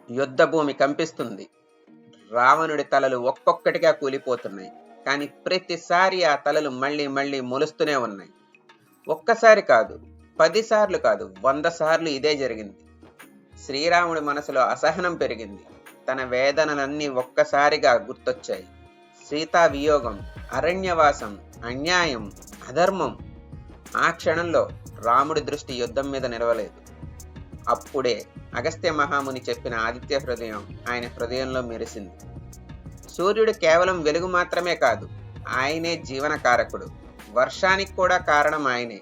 యుద్ధ భూమి కంపిస్తుంది. రావణుడి తలలు ఒక్కొక్కటిగా కూలిపోతున్నాయి. కానీ ప్రతిసారి ఆ తలలు మళ్ళీ మళ్ళీ మొలుస్తూనే ఉన్నాయి. ఒక్కసారి కాదు, 10 సార్లు కాదు, 100 సార్లు ఇదే జరిగింది. శ్రీరాముడి మనసులో అసహనం పెరిగింది. తన వేదనలన్నీ ఒక్కసారిగా గుర్తొచ్చాయి. సీతా వియోగం, అరణ్యవాసం, అన్యాయం, అధర్మం. ఆ క్షణంలో రాముడి దృష్టి యుద్ధం మీద నిలవలేదు. అప్పుడే అగస్త్య మహాముని చెప్పిన ఆదిత్య హృదయం ఆయన హృదయంలో మెరిసింది. సూర్యుడు కేవలం వెలుగు మాత్రమే కాదు, ఆయనే జీవనకారకుడు. వర్షానికి కూడా కారణం ఆయనే.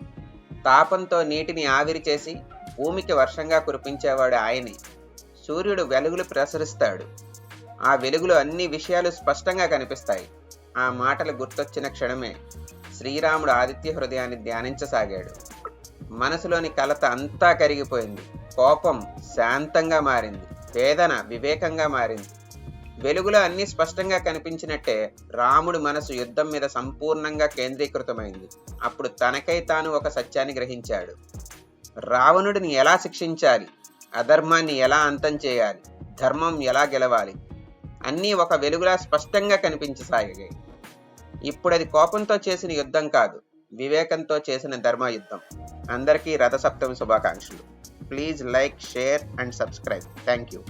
తాపంతో నీటిని ఆవిరి చేసి భూమికి వర్షంగా కురిపించేవాడు ఆయనే. సూర్యుడు వెలుగులు ప్రసరిస్తాడు. ఆ వెలుగులో అన్ని విషయాలు స్పష్టంగా కనిపిస్తాయి. ఆ మాటలు గుర్తొచ్చిన క్షణమే శ్రీరాముడు ఆదిత్య హృదయాన్ని ధ్యానించసాగాడు. మనసులోని కలత అంతా కరిగిపోయింది. కోపం శాంతంగా మారింది. వేదన వివేకంగా మారింది. వెలుగులో అన్ని స్పష్టంగా కనిపించినట్టే రాముడి మనసు యుద్ధం మీద సంపూర్ణంగా కేంద్రీకృతమైంది. అప్పుడు తనకై తాను ఒక సత్యాన్ని గ్రహించాడు. రావణుడిని ఎలా శిక్షించాలి, అధర్మాన్ని ఎలా అంతం చేయాలి, ధర్మం ఎలా గెలవాలి, అన్నీ ఒక వెలుగులా స్పష్టంగా కనిపించసాగాయి. ఇప్పుడది కోపంతో చేసిన యుద్ధం కాదు, వివేకంతో చేసిన ధర్మయుద్ధం. అందరికీ రథసప్తమి శుభాకాంక్షలు. Please like, share and subscribe. Thank you.